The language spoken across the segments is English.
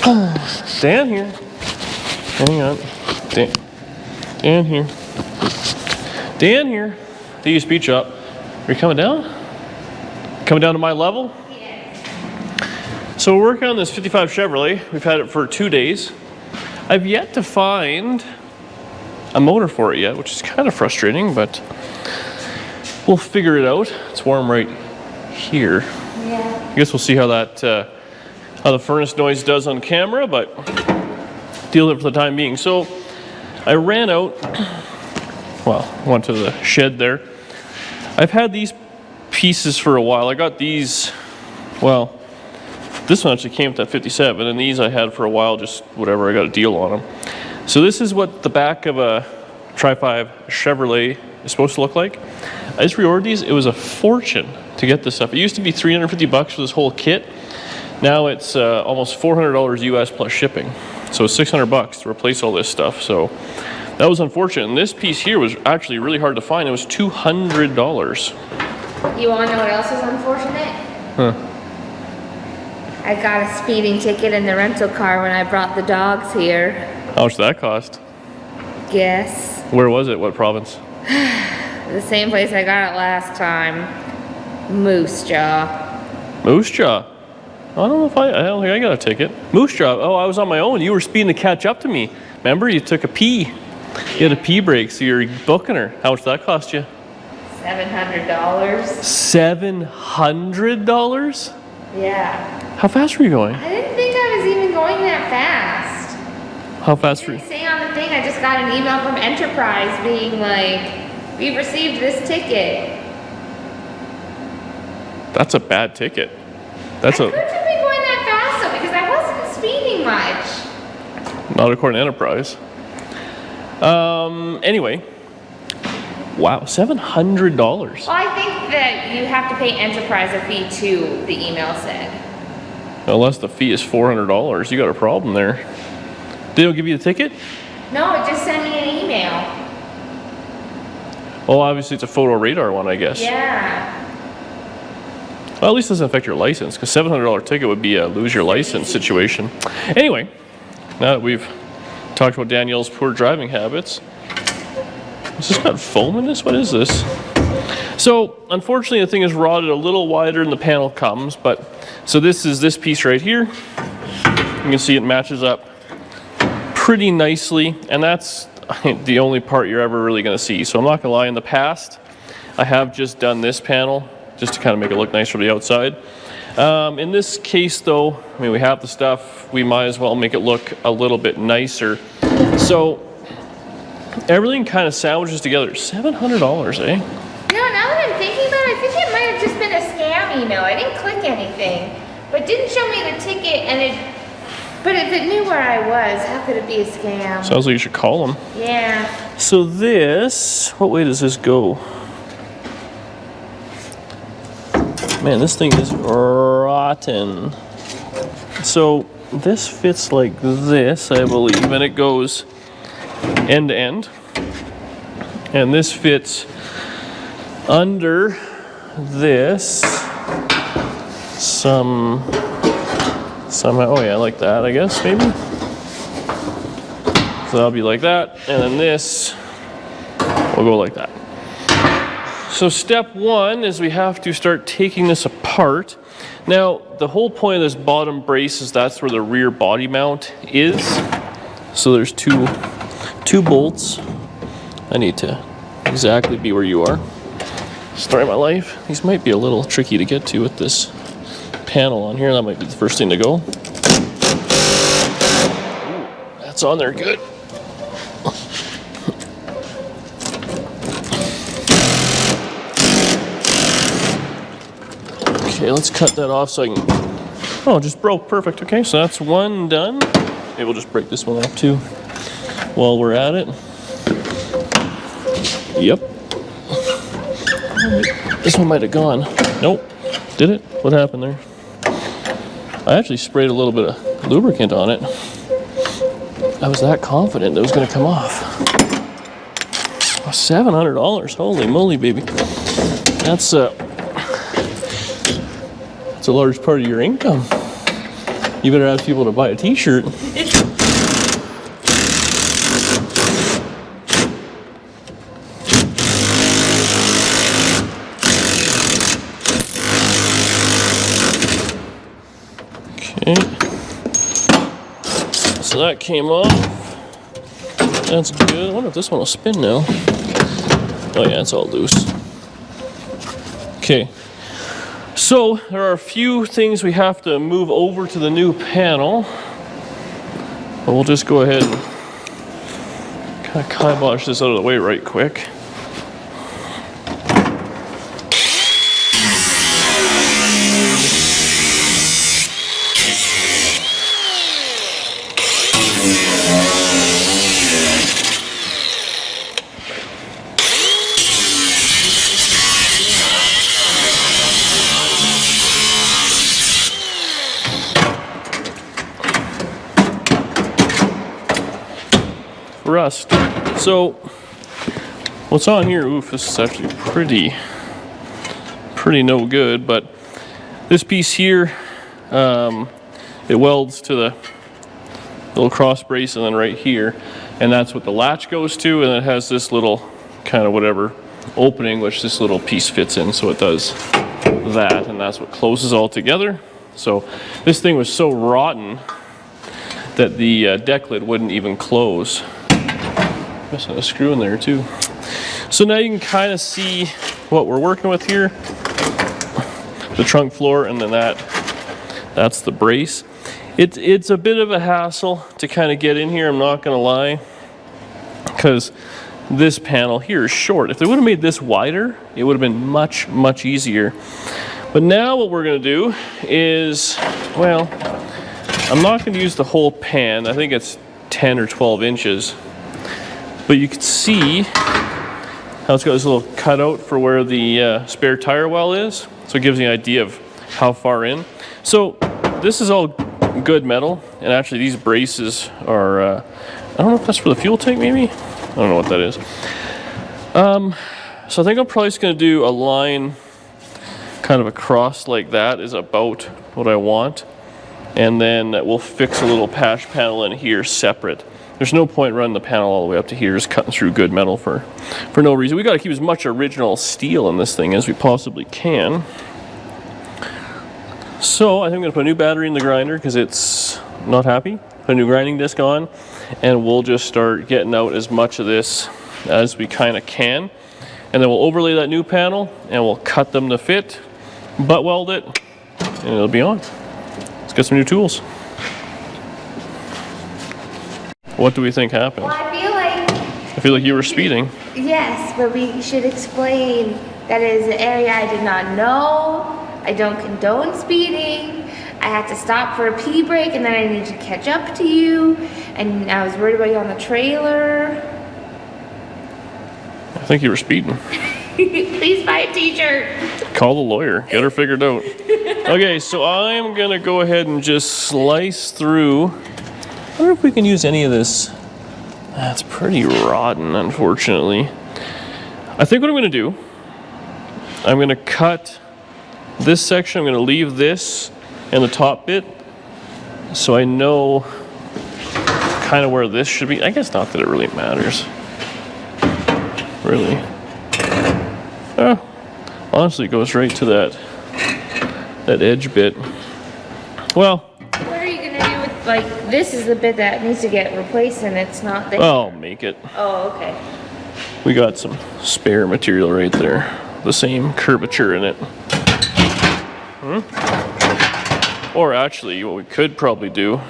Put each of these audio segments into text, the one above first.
Dan here. Hang on. Dan here. Dan here. The speech up. Are you coming down? Coming down to my level? Yeah. So we're working on this 55 Chevrolet. We've had it for 2 days. I've yet to find a motor for it yet, which is kind of frustrating, but we'll figure it out. It's warm right here. Yeah. I guess we'll see how that how the furnace noise does on camera, but deal with it for the time being. So I ran out, well, went to the shed there. I've had these pieces for a while. I got these, well, this one actually came with that 57, and these I had for a while, just whatever, I got a deal on them. So this is what the back of a Tri-5 Chevrolet is supposed to look like. I just reordered these. It was a fortune to get this stuff. It used to be $350 for this whole kit. Now it's almost $400 US plus shipping. So it's $600 to replace all this stuff. So that was unfortunate. And this piece here was actually really hard to find. It was $200. You want to know what else is unfortunate? Huh. I got a speeding ticket in the rental car when I brought the dogs here. How much did that cost? Guess. Where was it? What province? The same place I got it last time. Moose Jaw. Moose Jaw? I don't think I got a ticket. Moose Jaw. Oh, I was on my own. You were speeding to catch up to me. Remember, you took a pee. You had a pee break, so you're booking her. How much did that cost you? $700. $700? Yeah. How fast were you going? I didn't think I was even going that fast. How fast were you? It didn't say on the thing. I just got an email from Enterprise being like, "We've received this ticket." That's a bad ticket. I couldn't have been going that fast though because I wasn't speeding much. Not according to Enterprise. Anyway. Wow, $700. Well, I think that you have to pay Enterprise a fee too, the email said. Unless the fee is $400, you got a problem there. They don't give you the ticket? No, it just sent me an email. Well, obviously it's a photo radar one, I guess. Yeah. Well, at least it doesn't affect your license, because $700 ticket would be a lose your license situation. Anyway, now that we've talked about Danielle's poor driving habits, has this got foam in this? What is this? So, unfortunately, the thing is rotted a little wider than the panel comes, but, so this is this piece right here. You can see it matches up pretty nicely, and that's the only part you're ever really gonna see. So I'm not gonna lie, in the past, I have just done this panel, just to kind of make it look nice from the outside. In this case though, I mean, we have the stuff, we might as well make it look a little bit nicer. So, everything kind of sandwiches together. $700, eh? You know, now that I'm thinking about it, I think it might have just been a scam email. I didn't click anything, but it didn't show me the ticket, and but if it knew where I was, how could it be a scam? Sounds like you should call them. Yeah. So this, what way does this go? Man, this thing is rotten. So this fits like this, I believe, and it goes end to end. And this fits under this somehow. Oh yeah, like that, I guess, maybe. So that'll be like that, and then this will go like that. So step one is we have to start taking this apart. Now, the whole point of this bottom brace is that's where the rear body mount is. So there's two bolts. I need to exactly be where you are. Story of my life. These might be a little tricky to get to with this panel on here. That might be the first thing to go. Ooh, that's on there good. Okay, let's cut that off so I can... Oh, it just broke. Perfect. Okay, so that's one done. Maybe we'll just break this one off too while we're at it. Yep. This one might have gone. Nope. Did it? What happened there? I actually sprayed a little bit of lubricant on it. I was that confident it was going to come off. Oh, $700. Holy moly, baby. That's a large part of your income. You better ask people to buy a t-shirt. Okay. So that came off. That's good. I wonder if this one will spin now. Oh yeah, it's all loose. Okay. So there are a few things we have to move over to the new panel. But we'll just go ahead and kind of kibosh this out of the way right quick. Rust. So what's on here, oof, this is actually pretty no good, but this piece here, it welds to the little cross brace and then right here, and that's what the latch goes to, and it has this little kind of whatever opening which this little piece fits in, so it does that, and that's what closes all together. So this thing was so rotten that the deck lid wouldn't even close. Missing a screw in there too. So now you can kind of see what we're working with here. The trunk floor, and then that's the brace. It's a bit of a hassle to kind of get in here, I'm not gonna lie, because this panel here is short. If they would have made this wider, it would have been much easier. But now what we're gonna do is, well, I'm not gonna use the whole pan. I think it's 10 or 12 inches. But you can see how it's got this little cutout for where the spare tire well is. So it gives you an idea of how far in. So this is all good metal. And actually these braces are, I don't know if that's for the fuel tank maybe? I don't know what that is. So I think I'm probably just gonna do a line kind of across like that is about what I want. And then we'll fix a little patch panel in here separate. There's no point running the panel all the way up to here, just cutting through good metal for no reason. We got to keep as much original steel in this thing as we possibly can. So I think I'm going to put a new battery in the grinder because it's not happy. Put a new grinding disc on, and we'll just start getting out as much of this as we kind of can. And then we'll overlay that new panel, and we'll cut them to fit, butt weld it, and it'll be on. Let's get some new tools. What do we think happened? Well, I feel like you were speeding. Yes, but we should explain that it is an area I did not know. I don't condone speeding. I had to stop for a pee break, and then I needed to catch up to you, and I was worried about you on the trailer. I think you were speeding. Please buy a t-shirt. Call the lawyer. Get her figured out. Okay, so I'm going to go ahead and just slice through. I wonder if we can use any of this. That's pretty rotten, unfortunately. I think what I'm going to do, I'm going to cut this section. I'm going to leave this and the top bit so I know kind of where this should be. I guess not that it really matters. Really. Honestly, it goes right to that edge bit. Well, What are you going to do with, like, this is the bit that needs to get replaced and it's not there? I'll make it. Oh, okay. We got some spare material right there. The same curvature in it. Or actually, what we could probably do,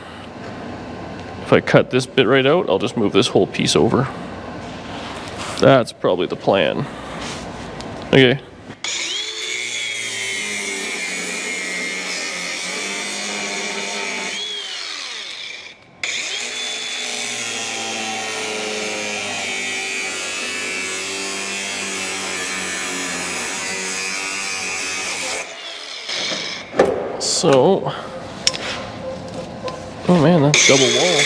if I cut this bit right out, I'll just move this whole piece over. That's probably the plan. Okay. So, oh man, that's double wall.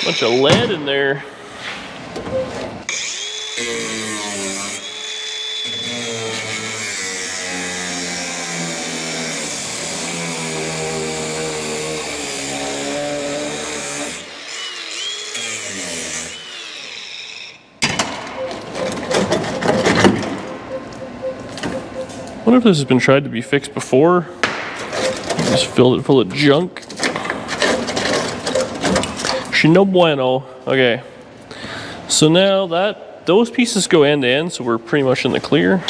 Bunch of lead in there. Wonder if this has been tried to be fixed before. Just filled it full of junk. No bueno. Okay. So now that those pieces go end to end, so we're pretty much in the clear.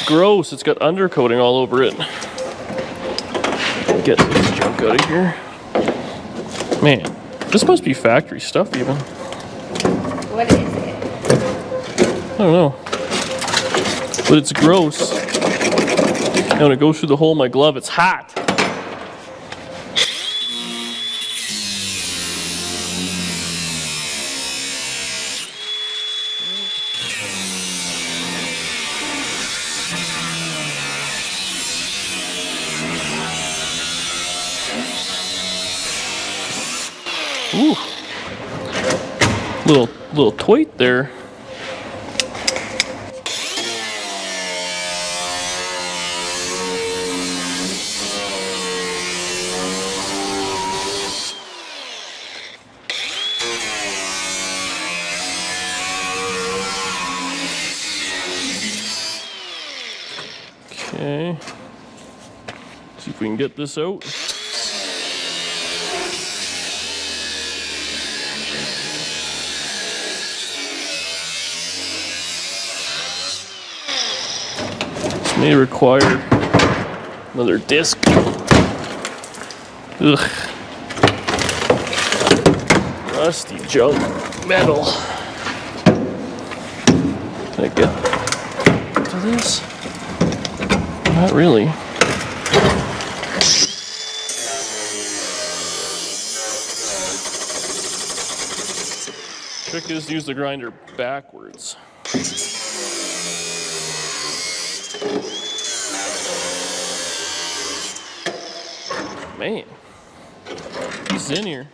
Gross, it's got undercoating all over it. Get this junk out of here. Man, this must be factory stuff even. What is it? I don't know. But it's gross. And when it goes through the hole in my glove, it's hot. Ooh, little tweet there. Okay, see if we can get this out. May require another disc. Ugh. Rusty junk metal. Can I get to this? Not really. Trick is to use the grinder backwards. Man, he's in here.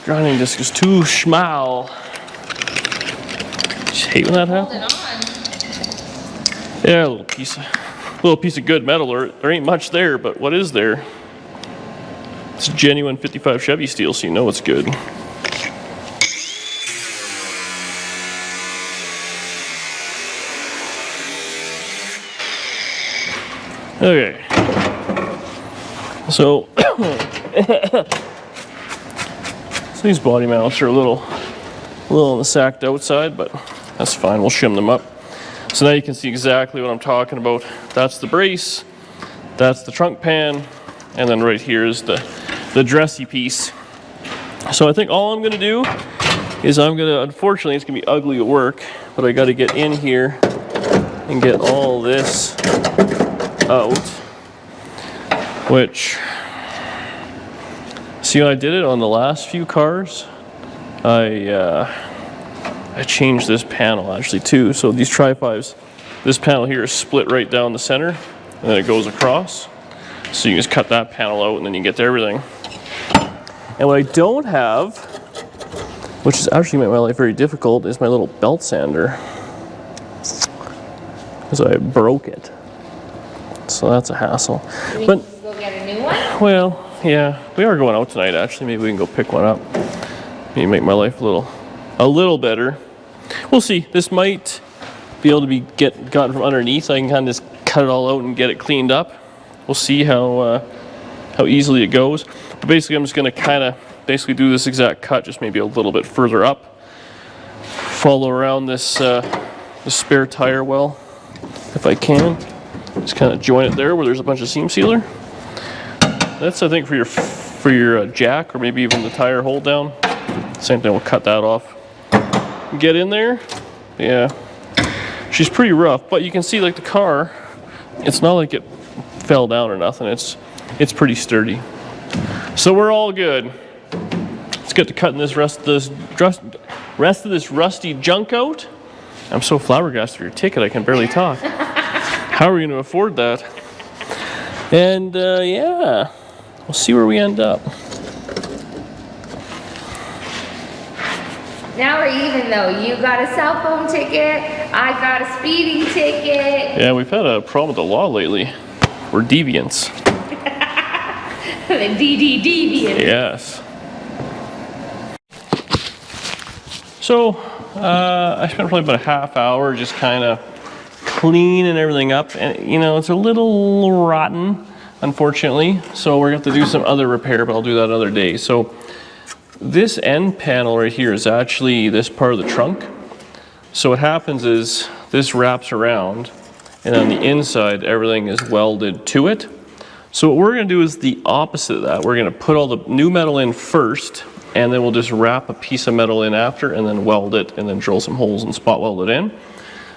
Grinding disc is too small. Just hate when that happens. Yeah, a little piece of good metal. There ain't much there, but what is there? It's genuine 55 Chevy steel, so you know it's good. Okay, so these body mounts are a little on the sacked outside, but that's fine. We'll shim them up. So now you can see exactly what I'm talking about. That's the brace, that's the trunk pan, and then right here is the dressy piece. So I think all I'm going to do is unfortunately it's going to be ugly at work, but I got to get in here and get all this out, which, see, when I did it on the last few cars, I changed this panel actually too. So these Tri-5s, this panel here is split right down the center, and then it goes across. So you just cut that panel out, and then you get to everything. And what I don't have, which has actually made my life very difficult, is my little belt sander, because I broke it. So that's a hassle. You but need to go get a new one? Well, yeah, we are going out tonight. Actually, maybe we can go pick one up. Maybe make my life a little better. We'll see. This might be able to be gotten from underneath. I can kind of just cut it all out and get it cleaned up. We'll see how easily it goes. But basically, I'm just going to kind of basically do this exact cut, just maybe a little bit further up. Follow around this the spare tire well, if I can. Just kind of join it there where there's a bunch of seam sealer. That's, I think, for your jack, or maybe even the tire hold down. Same thing, we'll cut that off. Get in there. Yeah, she's pretty rough, but you can see, like, the car, it's not like it fell down or nothing. It's pretty sturdy. So we're all good. Let's get to cutting this rest of this rusty junk out. I'm so flabbergasted for your ticket, I can barely talk. how are we going to afford that? And yeah, we'll see where we end up. Now we're even though. You got a cell phone ticket, I got a speeding ticket. Yeah, we've had a problem with the law lately. We're deviants. The DD deviant. Yes. So, I spent probably about a half hour just kind of cleaning everything up. And, you know, it's a little rotten, unfortunately. So we're going to have to do some other repair, but I'll do that another day. So this end panel right here is actually this part of the trunk. So what happens is this wraps around, and on the inside, everything is welded to it. So what we're going to do is the opposite of that. We're going to put all the new metal in first, and then we'll just wrap a piece of metal in after, and then weld it, and then drill some holes and spot weld it in.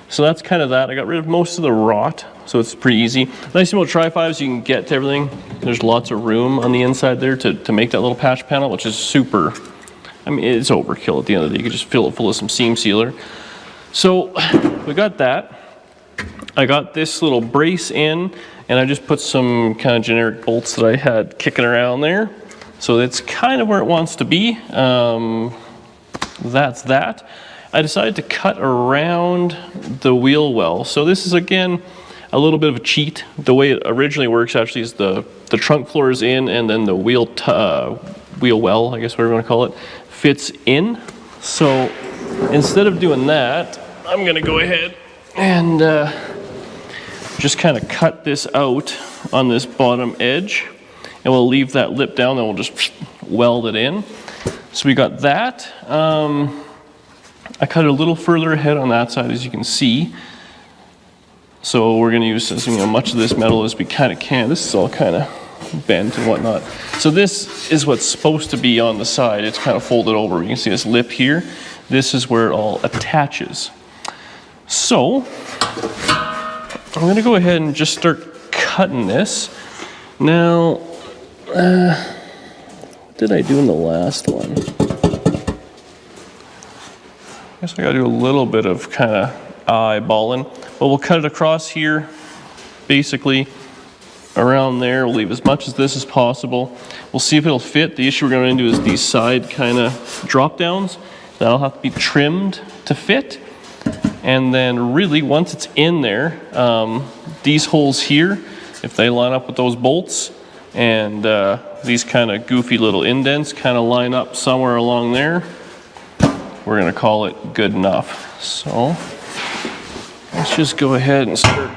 So that's kind of that. I got rid of most of the rot, so it's pretty easy. Nice thing about Tri-5s, you can get to everything. There's lots of room on the inside there to make that little patch panel, which is super, I mean, it's overkill at the end of the day. You can just fill it full of some seam sealer. So we got that. I got this little brace in, and I just put some kind of generic bolts that I had kicking around there. So it's kind of where it wants to be. That's that. I decided to cut around the wheel well. So this is, again, a little bit of a cheat. The way it originally works actually is the trunk floor is in, and then the wheel well, I guess whatever you want to call it, fits in. So instead of doing that, I'm gonna go ahead and just kind of cut this out on this bottom edge, and we'll leave that lip down, then we'll just weld it in. So we got that. I cut it a little further ahead on that side, as you can see. So we're gonna use as much of this metal as we kind of can. This is all kind of bent and whatnot. So this is what's supposed to be on the side. It's kind of folded over. You can see this lip here. This is where it all attaches. So I'm gonna go ahead and just start cutting this. Now, what did I do in the last one? I guess I gotta do a little bit of kind of eyeballing, but we'll cut it across here, basically around there. We'll leave as much as this as possible. We'll see if it'll fit. The issue we're going to do is these side kind of drop downs. That'll have to be trimmed to fit. And then really, once it's in there, these holes here, if they line up with those bolts, and these kind of goofy little indents kind of line up somewhere along there, we're gonna call it good enough. So let's just go ahead and start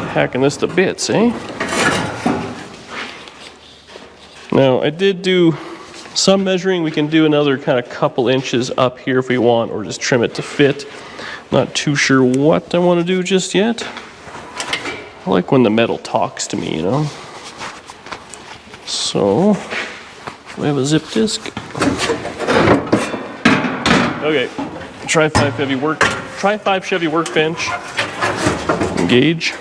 hacking this to bits, eh? Now I did do some measuring. We can do another kind of couple inches up here if we want, or just trim it to fit. Not too sure what I want to do just yet. I like when the metal talks to me, you know? So we have a zip disc. Okay, Tri-5 Chevy workbench. Engage. In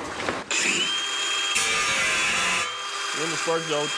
the spark zone.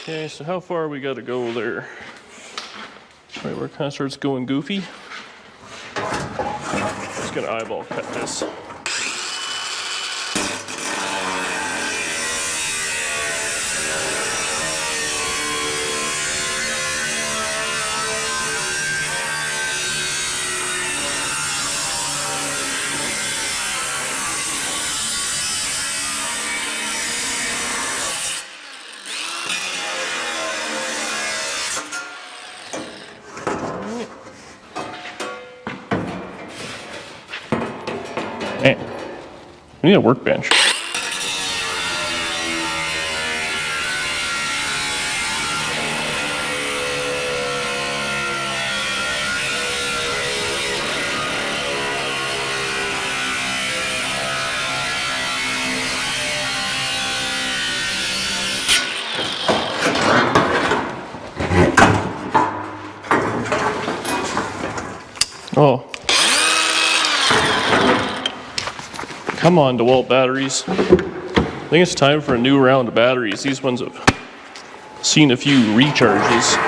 Okay, so how far we gotta go there? Right where it kind of starts going goofy. Just gonna eyeball cut this. Hey, we need a workbench. Oh. Come on, DeWalt batteries. I think it's time for a new round of batteries. These ones have seen a few recharges.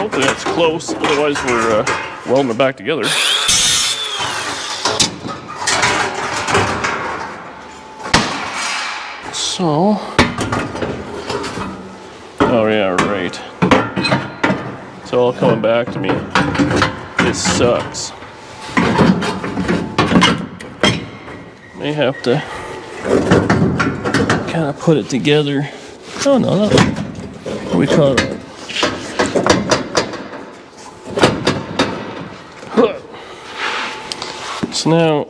Hopefully that's close, otherwise we're welding it back together. So, oh yeah, right. It's all coming back to me. This sucks. May have to kind of put it together. Oh no, what do we call it? So now,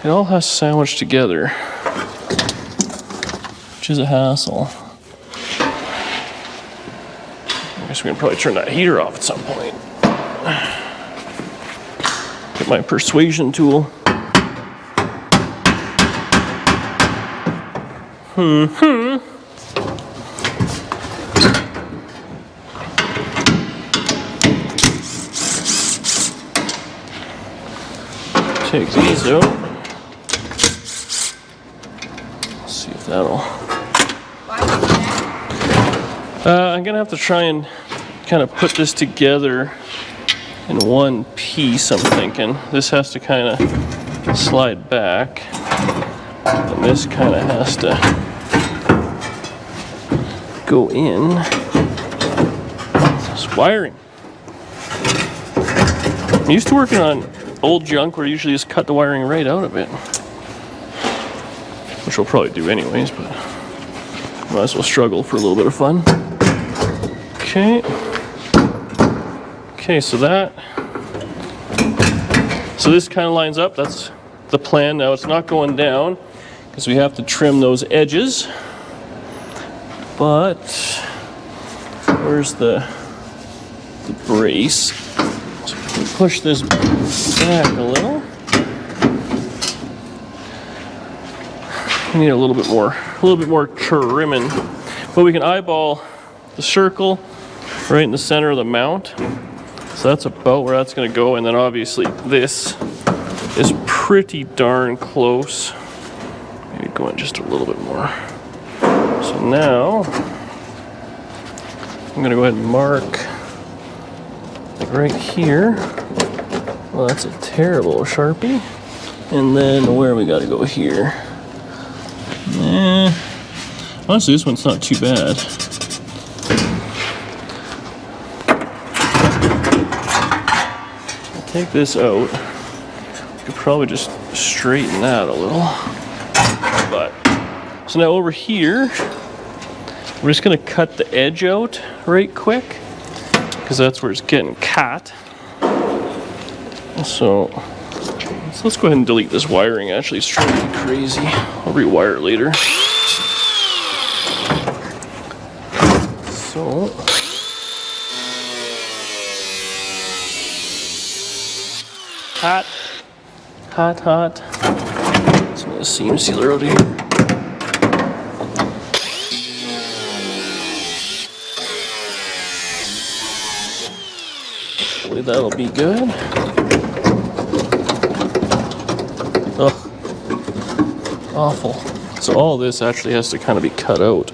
it all has sandwiched together, which is a hassle. I guess we can probably turn that heater off at some point. Get my persuasion tool. Take these out. Let's see if that'll. I'm gonna have to try and kind of put this together in one piece, I'm thinking. This has to kind of slide back, and this kind of has to go in. This wiring. I'm used to working on old junk where you usually just cut the wiring right out of it. Which we'll probably do anyways, but might as well struggle for a little bit of fun. Okay. Okay, so this kind of lines up. That's the plan. Now it's not going down because we have to trim those edges. But where's the brace? So we push this back a little. We need a little bit more trimming. But we can eyeball the circle right in the center of the mount. So that's about where that's going to go. And then obviously this is pretty darn close. Maybe going just a little bit more. So now I'm going to go ahead and mark right here. Well, that's a terrible Sharpie. And then where we got to go here? Honestly, this one's not too bad. I'll take this out. We could probably just straighten that a little. But so now over here, we're just gonna cut the edge out right quick because that's where it's getting cut. So let's go ahead and delete this wiring. Actually, it's driving me crazy. I'll rewire it later. So hot. Some of the seam sealer out here. Hopefully that'll be good. Oh, Awful. So all this actually has to kind of be cut out.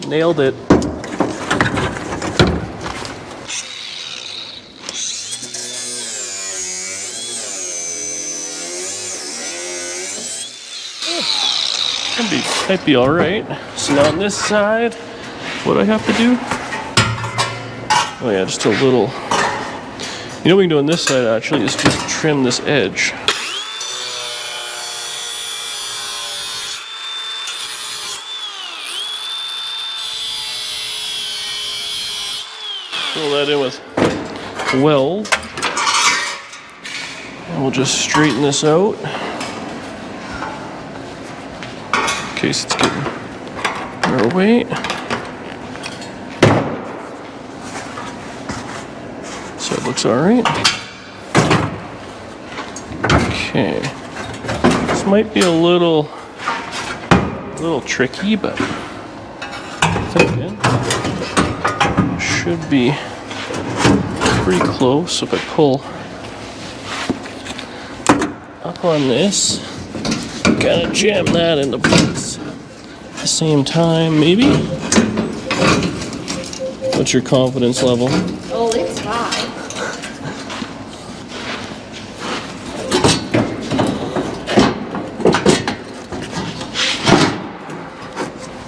Nailed it. Might be all right. So now on this side, what do I have to do? Oh yeah, just a little. You know what we can do on this side actually is just trim this edge. Fill that in with weld. And we'll just straighten this out. In case it's getting our weight. So it looks all right. Okay. This might be a little tricky, but I think it should be pretty close. If I pull up on this, kind of jam that into place at the same time, maybe? What's your confidence level? Oh, it's high.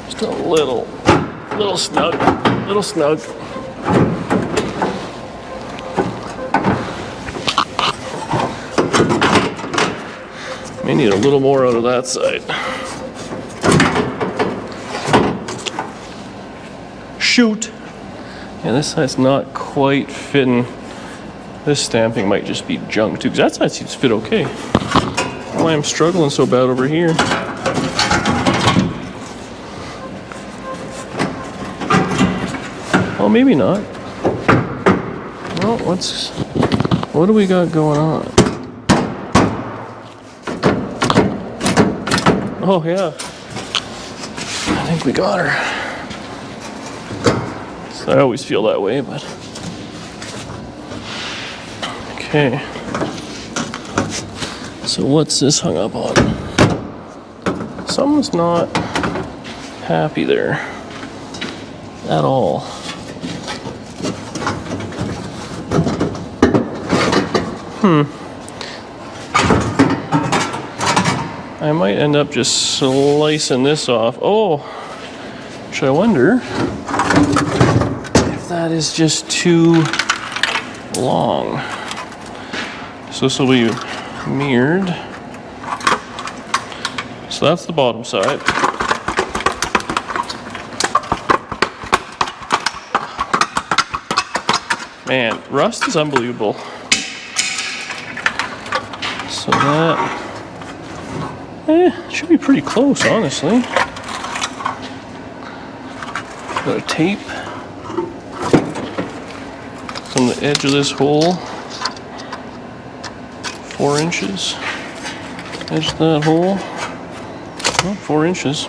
Just a little snug. May need a little more out of that side. Shoot! Yeah, this side's not quite fitting. This stamping might just be junk too, because that side seems to fit okay. Why I'm struggling so bad over here. Oh, maybe not. Well, what do we got going on? Oh yeah, I think we got her. So I always feel that way, but okay. So what's this hung up on? Something's not happy there at all. I might end up just slicing this off. Oh, which I wonder if that is just too long. So this will be mirrored. So that's the bottom side. Man, rust is unbelievable. So that should be pretty close, honestly. Got a tape from the edge of this hole, 4 inches. Edge of that hole, oh, 4 inches.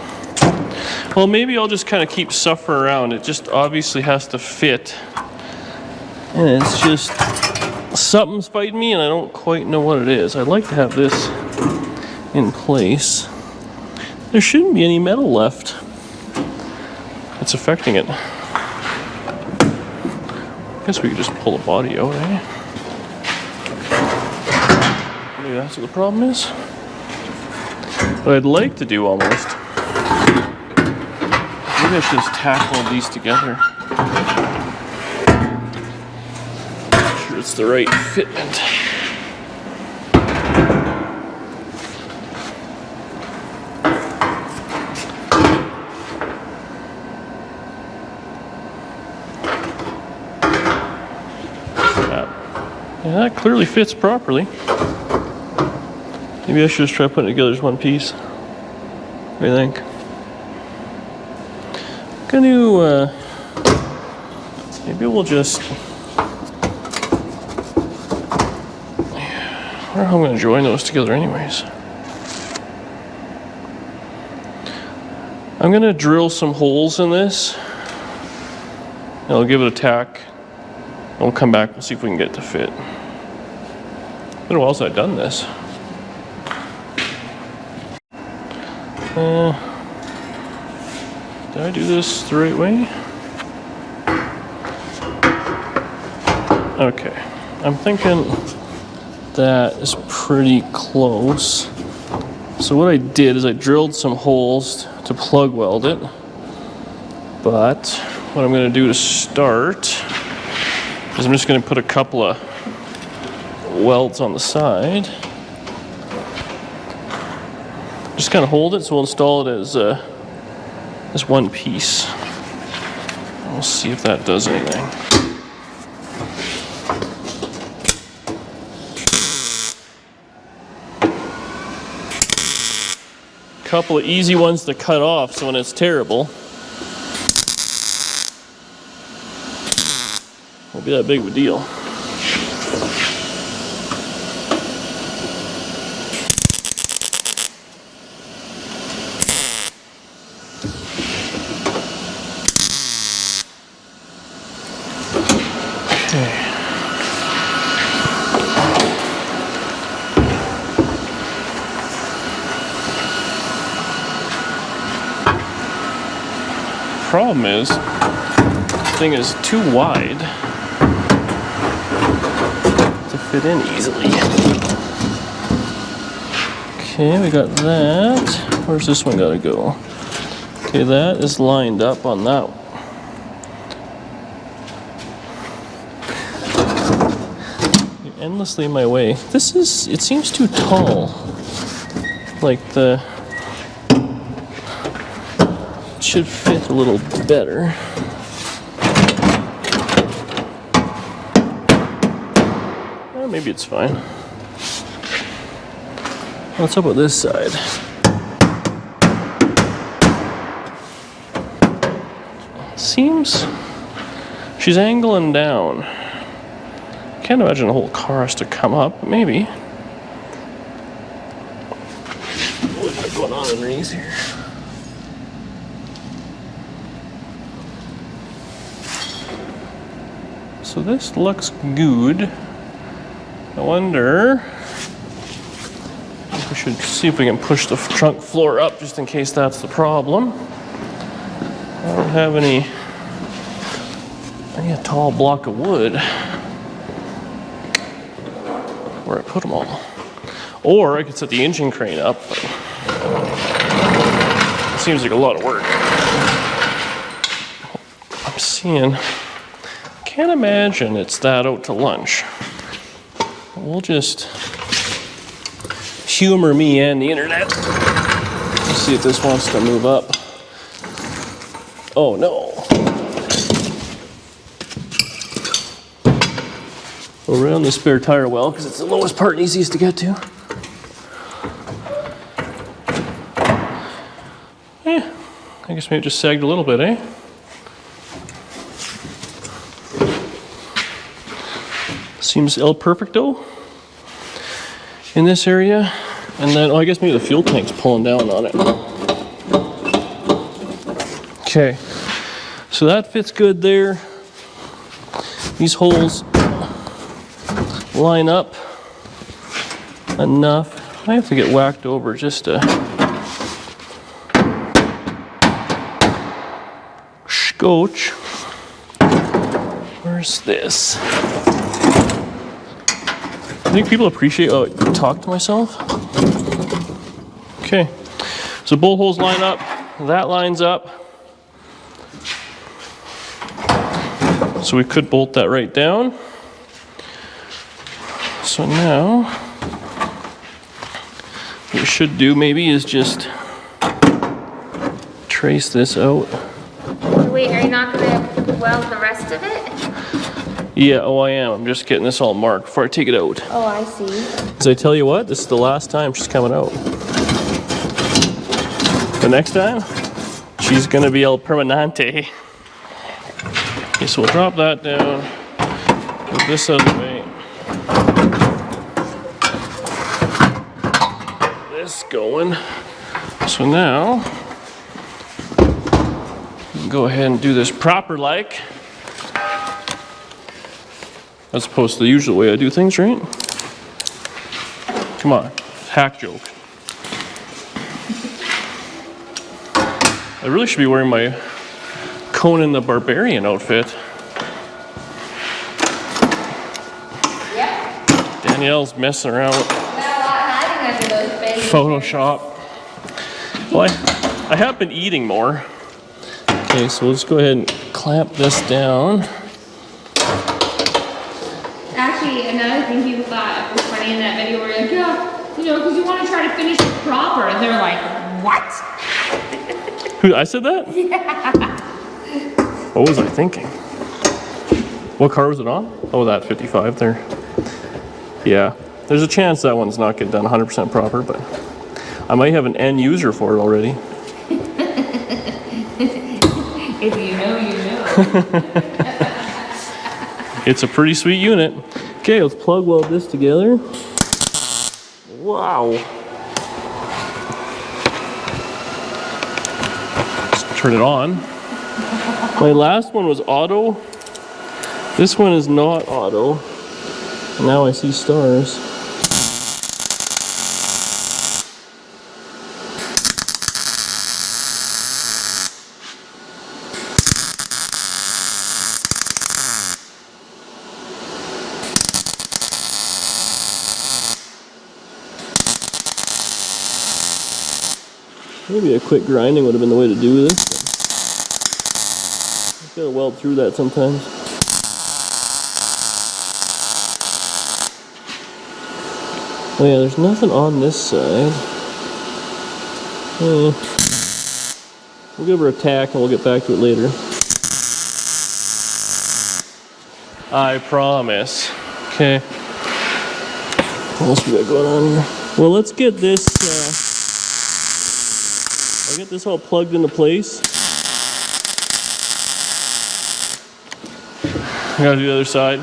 Well, maybe I'll just kind of keep suffering around. It just obviously has to fit, and it's just something's fighting me, and I don't quite know what it is. I'd like to have this in place. There shouldn't be any metal left. It's affecting it. I guess we could just pull the body out, eh? Maybe that's what the problem is. What I'd like to do almost, maybe I should just tack all these together. Make sure it's the right fitment. Yeah, that clearly fits properly. Maybe I should just try putting it together as one piece. What do you think? Gonna, maybe we'll just, I wonder how I'm gonna join those together anyways. I'm gonna drill some holes in this. And I'll give it a tack We'll come back, we'll see if we can get it to fit. It's been a while since I've done this. Did I do this the right way? Okay, I'm thinking that is pretty close. So what I did is I drilled some holes to plug weld it. But what I'm gonna do to start is I'm just gonna put a couple of welds on the side. Just kind of hold it, so we'll install it as one piece. We'll see if that does anything. Couple of easy ones to cut off, so when it's terrible, won't be that big of a deal. Problem is, this thing is too wide to fit in easily. Okay, we got that. Where's this one gotta go? Okay, that is lined up on that one. You're endlessly in my way. It seems too tall. Like should fit a little better. Maybe it's fine. What's up with this side? Seems she's angling down. Can't imagine the whole car has to come up, but maybe. What's going on underneath here? So this looks good. I wonder if we should see if we can push the trunk floor up just in case that's the problem. I don't have any a tall block of wood where I put them all. Or I could set the engine crane up, but it seems like a lot of work. I'm seeing, can't imagine it's that out to lunch. We'll just humor me and the internet. Let's see if this wants to move up. Oh no. Around the spare tire well, because it's the lowest part and easiest to get to. Yeah, I guess maybe it just sagged a little bit, eh? Seems El Perfecto in this area. And then, oh, I guess maybe the fuel tank's pulling down on it. Okay, so that fits good there. These holes line up enough. I have to get whacked over just to scotch. Where's this? I think people appreciate how I talk to myself. Okay, so both holes line up, that lines up. So we could bolt that right down. So now, what we should do maybe is just trace this out. Wait, are you not gonna weld the rest of it? Yeah, oh I am. I'm just getting this all marked before I take it out. Oh, I see. Because I tell you what, this is the last time she's coming out. The next time, she's gonna be El Permanente. Okay, so we'll drop that down, move this out of the way. This going. So now, we can go ahead and do this proper like. as opposed to the usual way I do things, right? Come on, hack joke. I really should be wearing my Conan the Barbarian outfit. Yep. Danielle's messing around with Photoshop. Well, I have been eating more. Okay, so let's go ahead and clamp this down. Actually, another thing people thought was funny in that video where you're like, yeah, you know, because you want to try to finish it proper. And they're like, what? Who, I said that? Yeah. What was I thinking? What car was it on? Oh, that 55 there. Yeah, there's a chance that one's not getting done 100% proper, but I might have an end user for it already. If you know, you know. It's a pretty sweet unit. Okay, let's plug weld this together. Wow. Let's turn it on. My last one was auto. This one is not auto. And now I see stars. Maybe a quick grinding would have been the way to do this. I've got to weld through that sometimes. Oh yeah, there's nothing on this side. We'll give her a tack and we'll get back to it later. I promise. Okay. What else we got going on here? Well, let's get this, I'll get this all plugged into place. I gotta do the other side.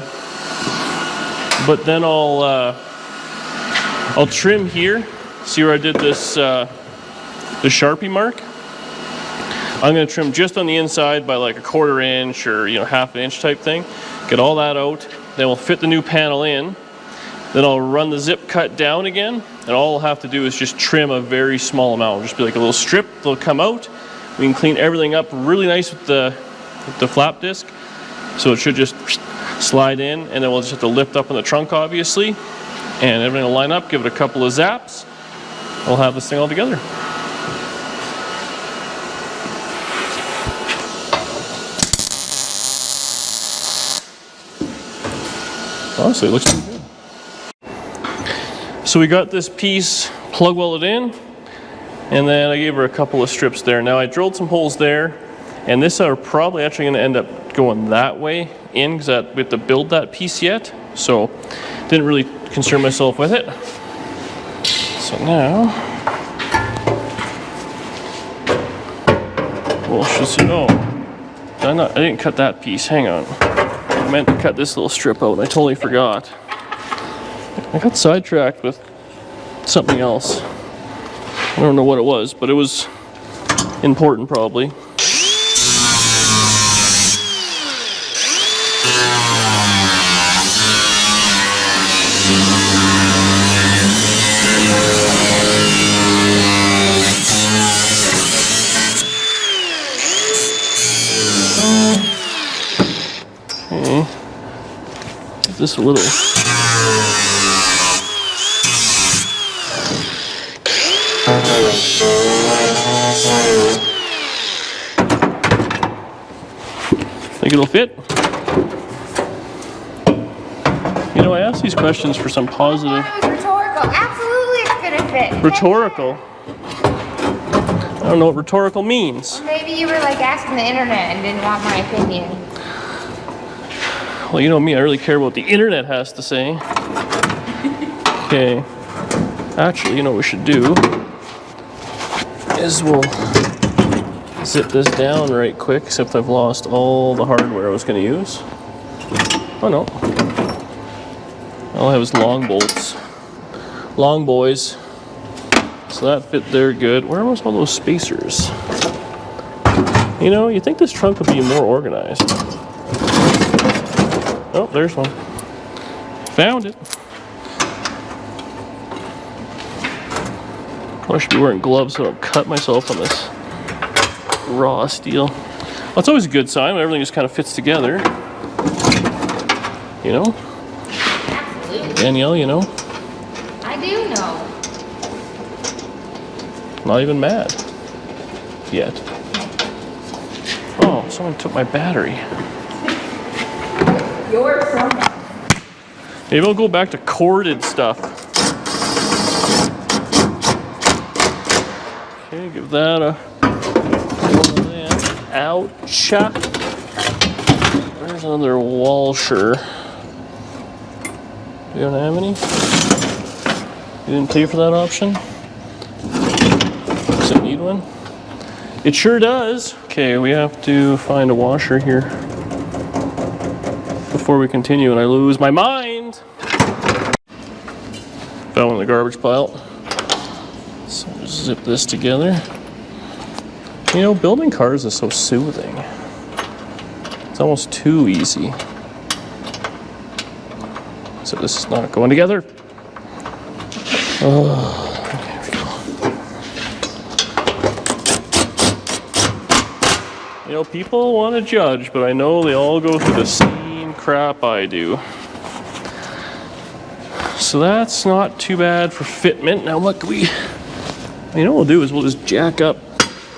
But then I'll trim here. See where I did this, the Sharpie mark? I'm gonna trim just on the inside by like a 1/4 inch or, you know, 1/2 inch type thing. Get all that out. Then we'll fit the new panel in. Then I'll run the zip cut down again. And all I'll have to do is just trim a very small amount. It'll just be like a little strip. They'll come out. We can clean everything up really nice with the flap disc. So it should just slide in, and then we'll just have to lift up on the trunk, obviously. And everything will line up, give it a couple of zaps. We'll have this thing all together. Honestly, it looks pretty good. So we got this piece plug welded in, and then I gave her a couple of strips there. Now I drilled some holes there, and this are probably actually going to end up going that way in, because we have to build that piece yet. So didn't really concern myself with it. So now we'll just see. Oh, I didn't cut that piece. Hang on. I meant to cut this little strip out. I totally forgot. I got sidetracked with something else. I don't know what it was, but it was important probably. Okay. Give this a little. Think it'll fit? You know, I asked these questions for some positive. I thought it was rhetorical. Absolutely, it's gonna fit. Rhetorical? I don't know what rhetorical means. Or maybe you were like asking the internet and didn't want my opinion. Well, you know me, I really care what the internet has to say. Okay. Actually, you know what we should do is we'll zip this down right quick, except I've lost all the hardware I was going to use. Oh no. All I have is long bolts. Long boys. So that fit there good. Where was all those spacers? You know, you think this trunk would be more organized. Oh, there's one. Found it. I should be wearing gloves so I don't cut myself on this raw steel. Well, it's always a good sign when everything just kind of fits together. You know? Absolutely. Danielle, you know? I do know. Not even mad. Yet. Oh, someone took my battery. You're someone. Maybe I'll go back to corded stuff. Okay, give that a ouch. There's another washer. You don't have any? You didn't pay for that option? Does it need one? It sure does. Okay, we have to find a washer here before we continue and I lose my mind. Found one in the garbage pile. So just zip this together. You know, building cars is so soothing. It's almost too easy. So this is not going together. Oh, there we go. You know, people want to judge, but I know they all go through the same crap I do. So that's not too bad for fitment. Now what can we, you know what we'll do is we'll just jack up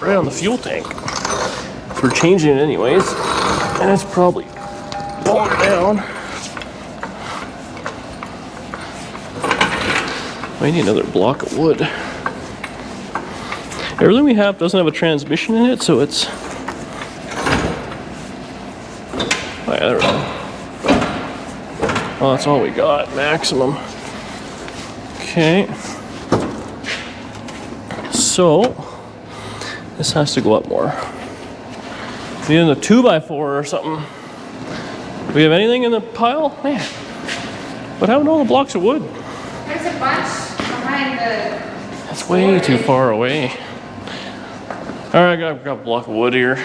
right on the fuel tank. If we're changing it anyways, and it's probably going down. I need another block of wood. Everything we have doesn't have a transmission in it, so it's, oh, yeah, there we go. Well, that's all we got, maximum. Okay. So, this has to go up more. Need in a 2x4 or something. Do we have anything in the pile? Man, what happened to all the blocks of wood? There's a bunch behind the... That's way too far away. All right, I've got a block of wood here.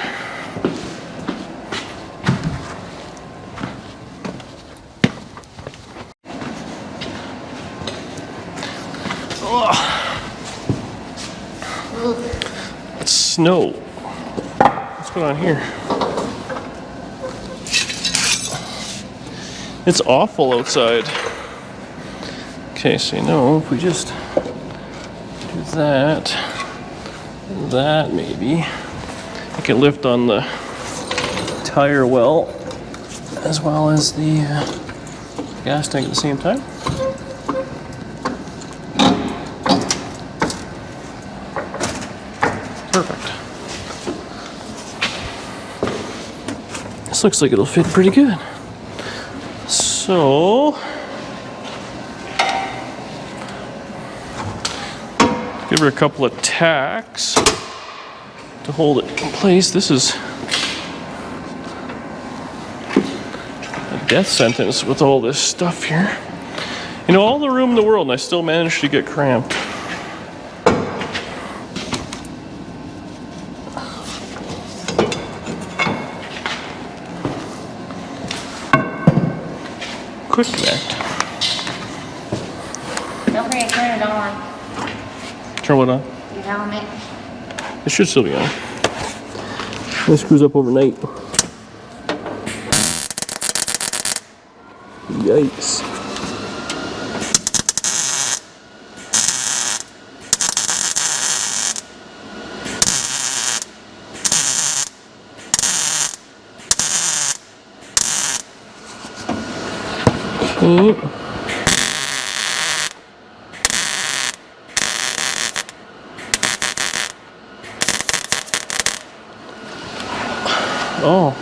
It's snow. What's going on here? It's awful outside. Okay, so you know, if we just do that, and that maybe, I can lift on the tire well, as well as the gas tank at the same time. Perfect. This looks like it'll fit pretty good. So, give her a couple of tacks to hold it in place. This is a death sentence with all this stuff here. You know, all the room in the world and I still managed to get cramped. Quick connect. Don't forget to turn it on. Turn what on? Your helmet. It should still be on. This screws up overnight. Yikes. Okay. Oh,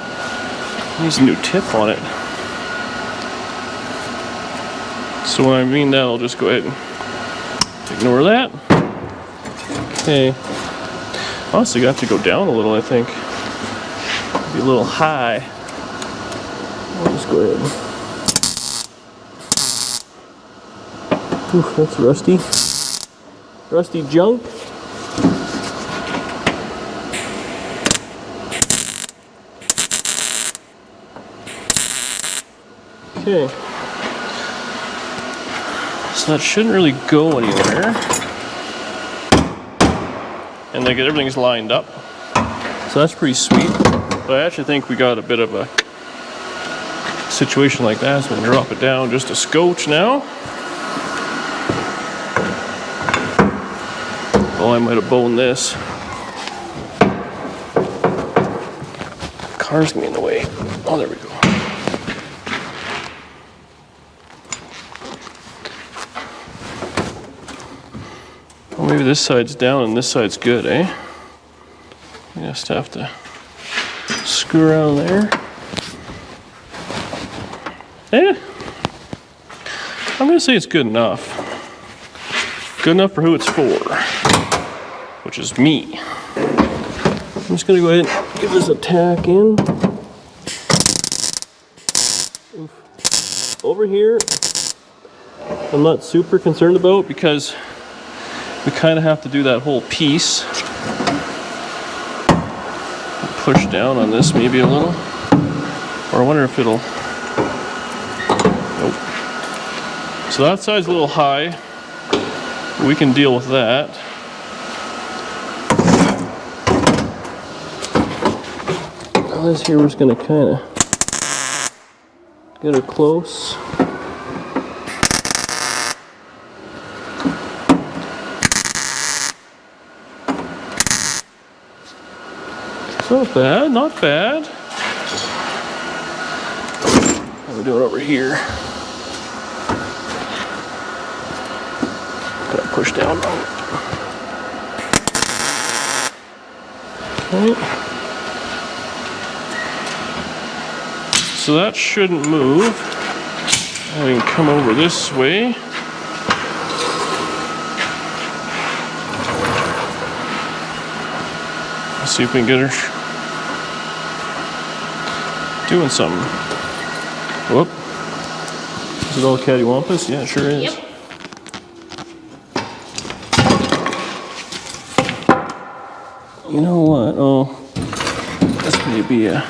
needs a new tip on it. So when I mean that, I'll just go ahead and ignore that. Okay. Honestly, got to go down a little, I think. Be a little high. I'll just go ahead. Oof, that's rusty. Rusty junk. Okay. So that shouldn't really go anywhere. And like everything's lined up. So that's pretty sweet. But I actually think we got a bit of a situation like that. So I'm gonna drop it down just a scotch now. Oh, I might have boned this. Car's gonna be in the way. Oh, there we go. Well, maybe this side's down and this side's good, eh? I just have to screw around there. Eh, I'm gonna say it's good enough. Good enough for who it's for, which is me. I'm just gonna go ahead and give this a tack in. Over here, I'm not super concerned about because we kind of have to do that whole piece. Push down on this maybe a little, or I wonder if it'll. Nope. So that side's a little high. We can deal with that. Now this here, we're just gonna kind of get her close. Not bad, not bad. What are we doing over here? Gotta push down on it. Okay. So that shouldn't move. I can come over this way. Let's see if we can get her doing something. Whoop. Is it all cattywampus? Yeah, it sure is. Yep. You know what? Oh, this may be a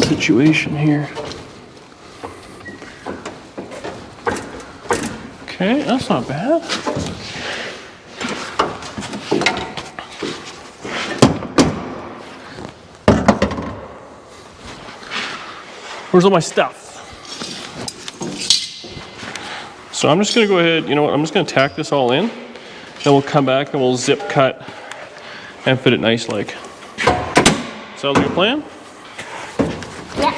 situation here. Okay, that's not bad. Where's all my stuff? So I'm just gonna go ahead, you know what, I'm just gonna tack this all in, then we'll come back and we'll zip cut and fit it nice like. Sounds like a plan? Yeah.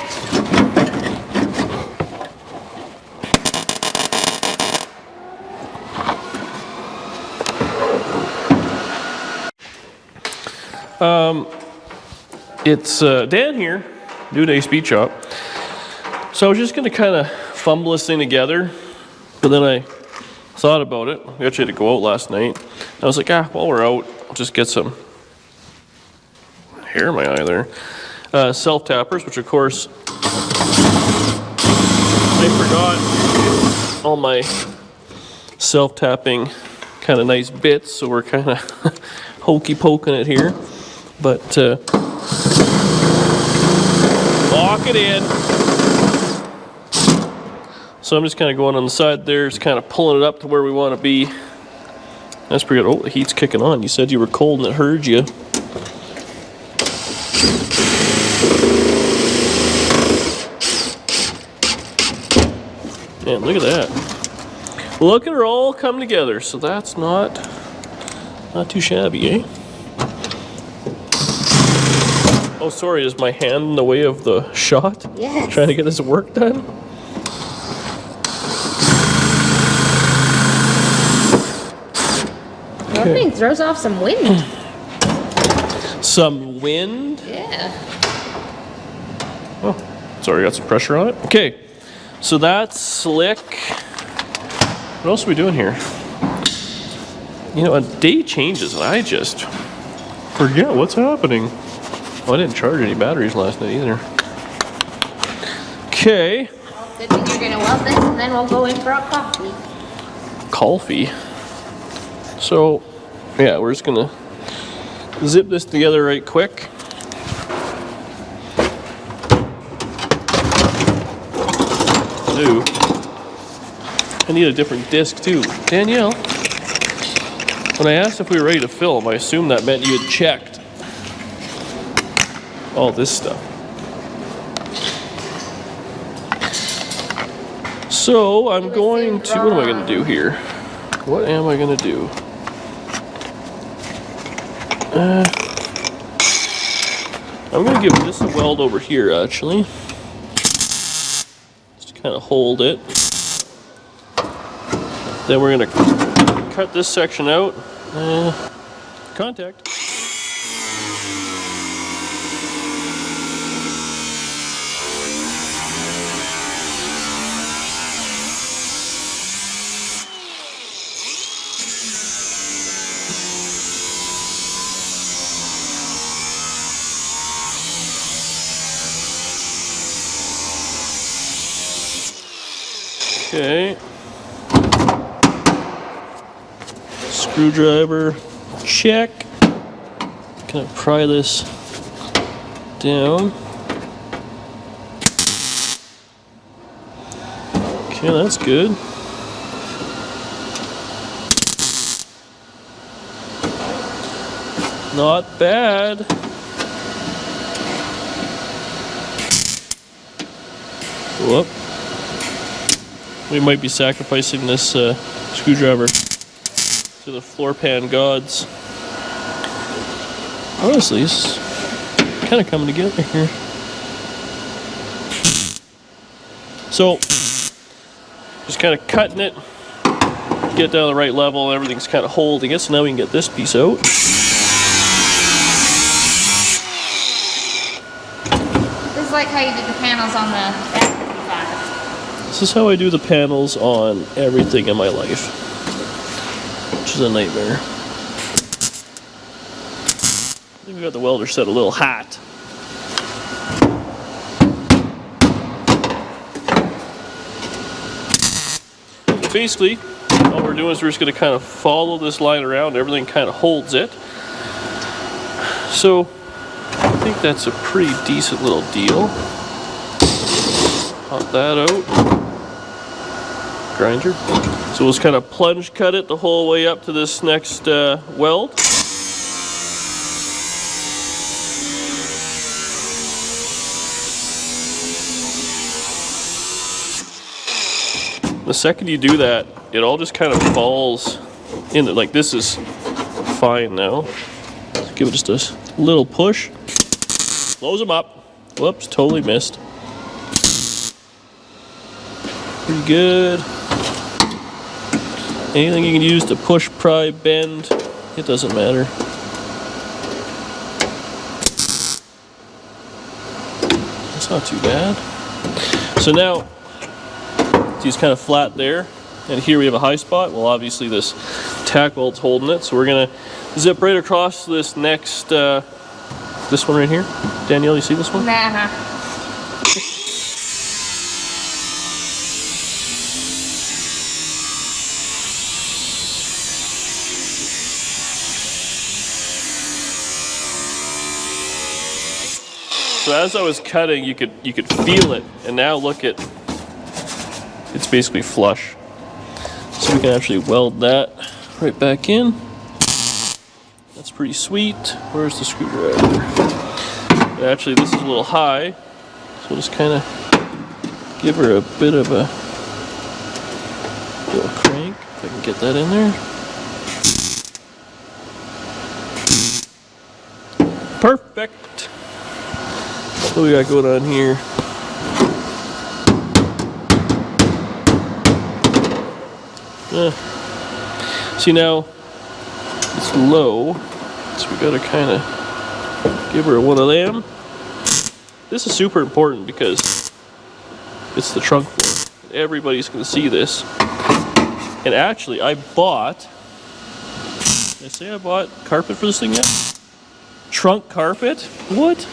It's Dan here, doing Ace Beach Shop. So I was just gonna kind of fumble this thing together, but then I thought about it. We actually had to go out last night. I was like, while we're out, I'll just get some hair in my eye there. Self-tappers, which of course, I forgot all my self-tapping kind of nice bits, so we're kind of hokey poking it here. But lock it in. So I'm just kind of going on the side there, just kind of pulling it up to where we want to be. That's pretty good. Oh, the heat's kicking on. You said you were cold and it heard you. Man, look at that. Look at her all come together. So that's not too shabby, eh? Oh, sorry, is my hand in the way of the shot? Yes. Trying to get this work done? That thing throws off some wind. Some wind? Yeah. Oh, sorry, got some pressure on it. Okay, so that's slick. What else are we doing here? You know, a day changes and I just forget what's happening. Oh, I didn't charge any batteries last night either. Okay. Well, good thing you're gonna weld this and then we'll go in for a coffee. Coffee. So, yeah, we're just gonna zip this together right quick. Do. I need a different disc too. Danielle, when I asked if we were ready to film, I assumed that meant you had checked all this stuff. So I'm going to, what am I going to do here? What am I going to do? I'm going to give this a weld over here, actually. Just to kind of hold it. Then we're going to cut this section out. Contact. Okay. Screwdriver, check. Gonna pry this down. Okay, that's good. Not bad. Whoop. We might be sacrificing this screwdriver to the floor pan gods. Honestly, it's kind of coming together here. So, just kind of cutting it, get down to the right level, everything's kind of holding it, so now we can get this piece out. This is like how you did the panels on the F-55. This is how I do the panels on everything in my life, which is a nightmare. I think we got the welder set a little hot. Basically, all we're doing is we're just going to kind of follow this line around. Everything kind of holds it. So, I think that's a pretty decent little deal. Pop that out. Grinder. So we'll just kind of plunge cut it the whole way up to this next weld. The second you do that, it all just kind of falls in it. Like, this is fine now. Let's give it just a little push. Close them up. Whoops, totally missed. Pretty good. Anything you can use to push, pry, bend, it doesn't matter. That's not too bad. So now, he's kind of flat there, and here we have a high spot. Well, obviously this tack welt's holding it, so we're gonna zip right across this next, this one right here. Danielle, you see this one? Nah. So as I was cutting, you could feel it, and now look at, it's basically flush. So we can actually weld that right back in. That's pretty sweet. Where's the screwdriver? Actually, this is a little high, so we'll just kind of give her a bit of a little crank, if I can get that in there. Perfect. What do we got going on here? See, now it's low, so we gotta kind of give her one of them. This is super important because it's the trunk floor. Everybody's gonna see this. And actually, I bought, did I say I bought carpet for this thing yet? Trunk carpet? What?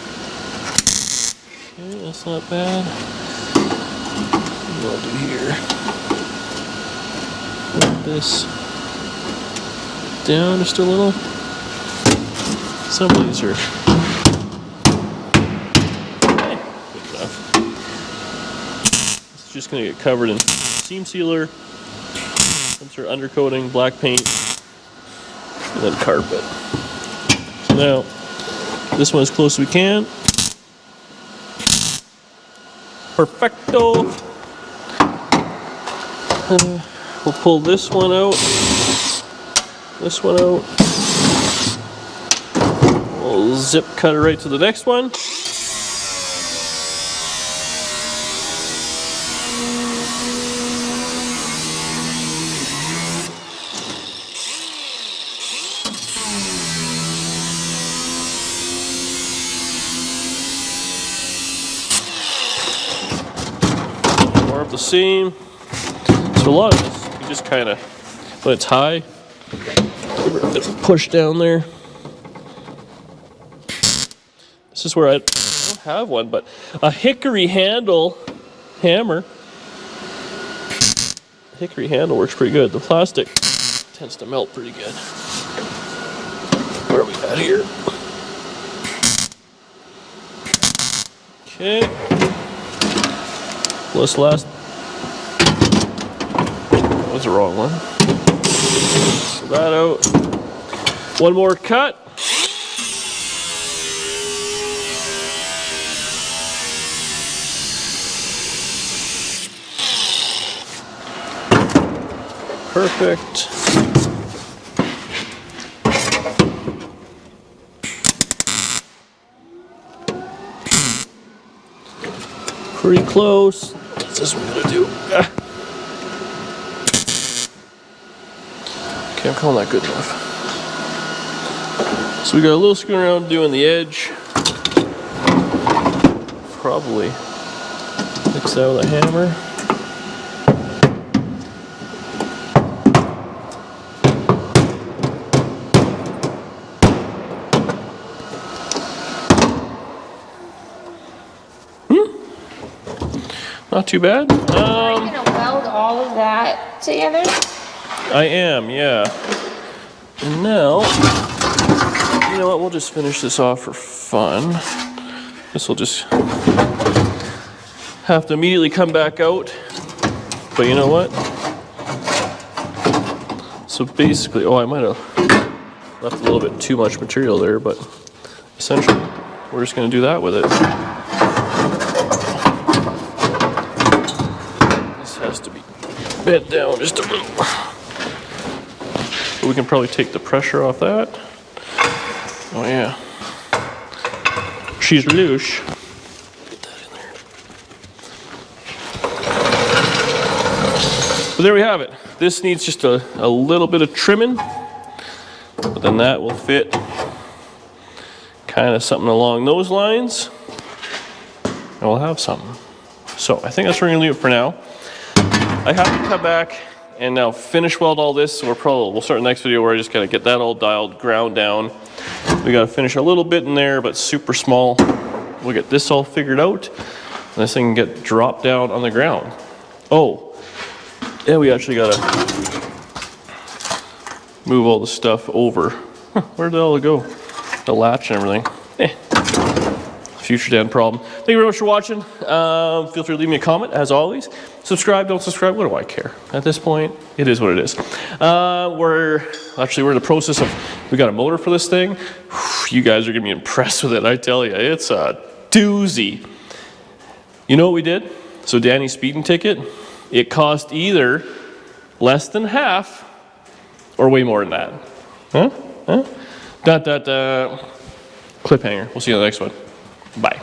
Okay, that's not bad. What do I do here? Put this down just a little. Some of these are good enough. It's just going to get covered in seam sealer, Start undercoating, black paint, and then carpet. Now, this one as close as we can. Perfecto. We'll pull this one out. This one out. We'll zip cut it right to the next one. More of the seam. So a lot of this, you just kind of, when it's high, push down there. This is where I don't have one, but a hickory handle hammer. Hickory handle works pretty good. The plastic tends to melt pretty good. Where are we at here? Okay. This last. That was the wrong one. Pull that out. One more cut. Perfect. Pretty close. What's this one gonna do? Okay, I'm calling that good enough. So we got a little screw around doing the edge. Probably fix that with a hammer. Not too bad. Are you gonna weld all of that together? I am, yeah. And now, you know what? We'll just finish this off for fun. This will just have to immediately come back out. But you know what? So basically, I might have left a little bit too much material there, but essentially, we're just going to do that with it. Bent down just a little. But we can probably take the pressure off that. Oh yeah. She's loose. Get that in there. But there we have it. This needs just a little bit of trimming. But then that will fit kind of something along those lines. And we'll have something. So I think that's where we're gonna leave it for now. I have to come back and now finish weld all this. So we'll start the next video where I just gotta get that all dialed, ground down. We gotta finish a little bit in there, but super small. We'll get this all figured out, and this thing can get dropped down on the ground. Oh, yeah, we actually gotta move all the stuff over. Where did all it go? The latch and everything. Future Dan problem. Thank you very much for watching. Feel free to leave me a comment, as always. Subscribe, don't subscribe, what do I care? At this point, it is what it is. We're in the process of, we got a motor for this thing. You guys are gonna be impressed with it, I tell you. It's a doozy. You know what we did? So Danny's speeding ticket, it cost either less than half or way more than that. Huh? Cliffhanger. We'll see you on the next one. Bye.